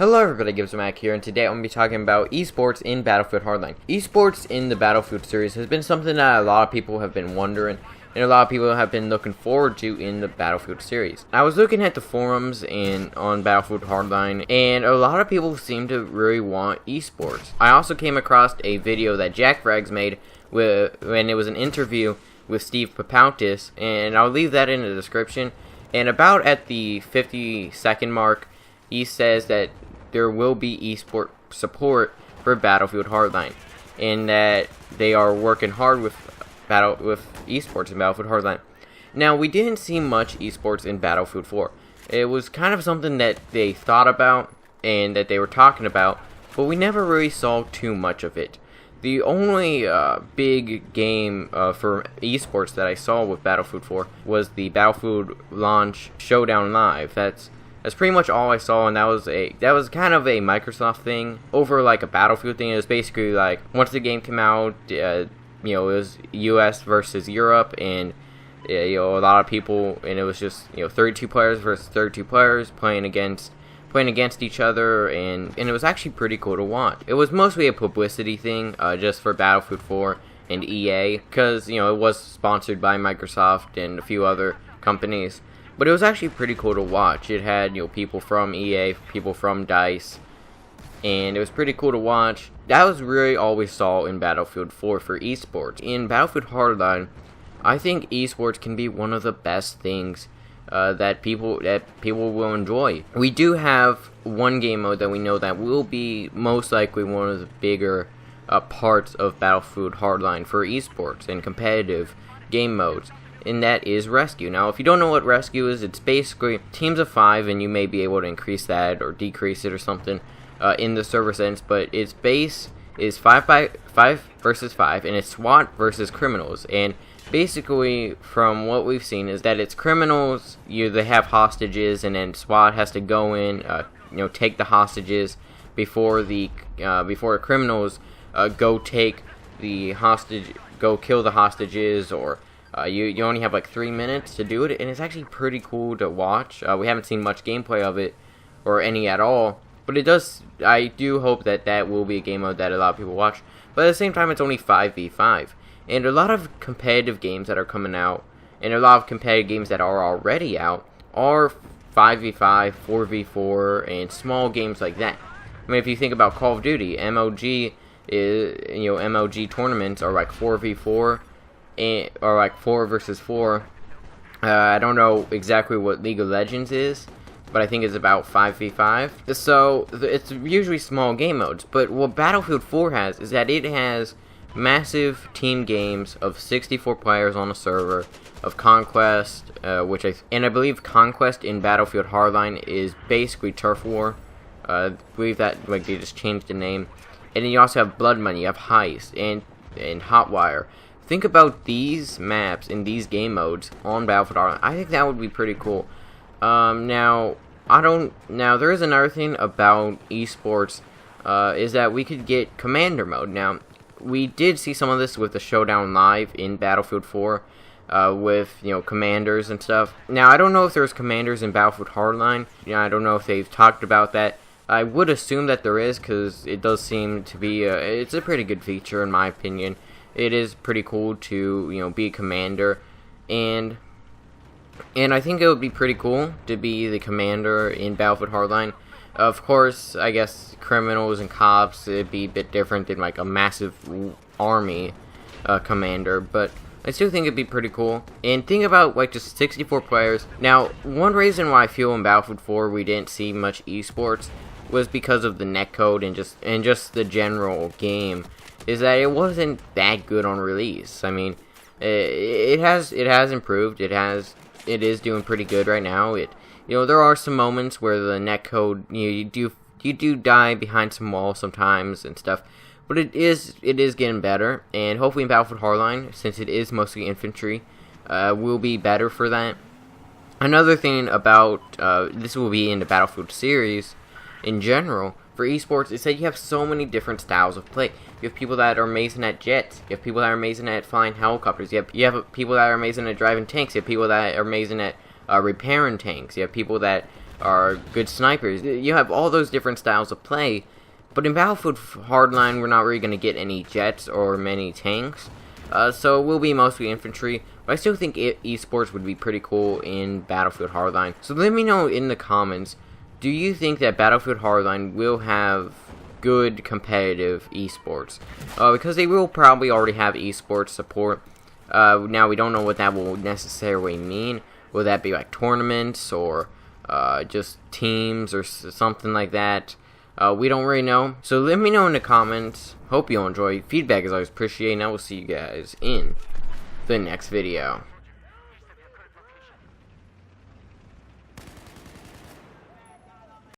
Hello everybody, Mac here, and today I'm going to be talking about esports in Battlefield Hardline. Esports in the Battlefield series has been something that a lot of people have been wondering, and a lot of people have been looking forward to in the Battlefield series. I was looking at the forums on Battlefield Hardline, and a lot of people seem to really want esports. I also came across a video that Jack Frags made when it was an interview with Steve Papoutis, and I'll leave that in the description. And about at the 50-second mark, he says that there will be eSport support for Battlefield Hardline, and that they are working hard with esports in Battlefield Hardline. Now, we didn't see much esports in Battlefield 4. It was kind of something that they thought about and that they were talking about, but we never really saw too much of it. The only big game for esports that I saw with Battlefield 4 was the Battlefield Launch Showdown Live. That's pretty much all I saw, and that was kind of a Microsoft thing over like a Battlefield thing. It was basically like once the game came out, it was US versus Europe, and a lot of people, and it was just 32 players versus 32 players playing against each other, and it was actually pretty cool to watch. It was mostly a publicity thing, just for Battlefield 4 and EA, because it was sponsored by Microsoft and a few other companies. But it was actually pretty cool to watch. It had people from EA, people from DICE, and it was pretty cool to watch. That was really all we saw in Battlefield 4 for esports. In Battlefield Hardline, I think esports can be one of the best things that people will enjoy. We do have one game mode that we know that will be most likely one of the bigger parts of Battlefield Hardline for esports and competitive game modes, and that is Rescue. Now, if you don't know what Rescue is, it's basically teams of 5, and you may be able to increase that or decrease it or something in the server settings, but its base is 5 versus 5, and it's SWAT versus criminals. And basically, from what we've seen, is that it's criminals, they have hostages, and then SWAT has to go in, take the hostages before the criminals go take the hostage, go kill the hostages, or you only have like 3 minutes to do it, and it's actually pretty cool to watch. We haven't seen much gameplay of it, or any at all, but I do hope that will be a game mode that a lot of people watch. But at the same time, it's only 5v5. And a lot of competitive games that are coming out, and a lot of competitive games that are already out, are 5v5, 4v4, and small games like that. I mean, if you think about Call of Duty, MOG MOG tournaments are like 4v4, or like 4 versus 4. I don't know exactly what League of Legends is, but I think it's about 5v5. So it's usually small game modes. But what Battlefield 4 has is that it has massive team games of 64 players on a server, of Conquest, which I believe Conquest in Battlefield Hardline is basically Turf War. I believe that they just changed the name. And then you also have Blood Money, you have Heist, and Hotwire. Think about these maps in these game modes on Battlefield Hardline. I think that would be pretty cool. Now there is another thing about esports, is that we could get Commander mode. Now, we did see some of this with the Showdown Live in Battlefield 4, with commanders and stuff. Now, I don't know if there's commanders in Battlefield Hardline. I don't know if they've talked about that. I would assume that there is, because it does seem to be it's a pretty good feature in my opinion. It is pretty cool to be a commander, and I think it would be pretty cool to be the commander in Battlefield Hardline. Of course, I guess criminals and cops, it'd be a bit different than like a massive army commander, but I still think it'd be pretty cool. And think about like just 64 players. Now, one reason why I feel in Battlefield 4 we didn't see much esports was because of the netcode and just the general game, is that it wasn't that good on release. I mean, it has improved. It is doing pretty good right now. There are some moments where the netcode, you do die behind some walls sometimes and stuff, but it is getting better, and hopefully in Battlefield Hardline, since it is mostly infantry, will be better for that. Another thing about this will be in the Battlefield series in general for esports is that you have so many different styles of play. You have people that are amazing at jets. You have people that are amazing at flying helicopters. You have people that are amazing at driving tanks. You have people that are amazing at repairing tanks. You have people that are good snipers. You have all those different styles of play, but in Battlefield Hardline, we're not really going to get any jets or many tanks, so it will be mostly infantry. But I still think esports would be pretty cool in Battlefield Hardline. So let me know in the comments, do you think that Battlefield Hardline will have good competitive esports? Because they will probably already have esports support. Now we don't know what that will necessarily mean. Will that be like tournaments or just teams or something like that? We don't really know. So let me know in the comments. Hope you enjoy. Feedback is always appreciated, and I will see you guys in the next video.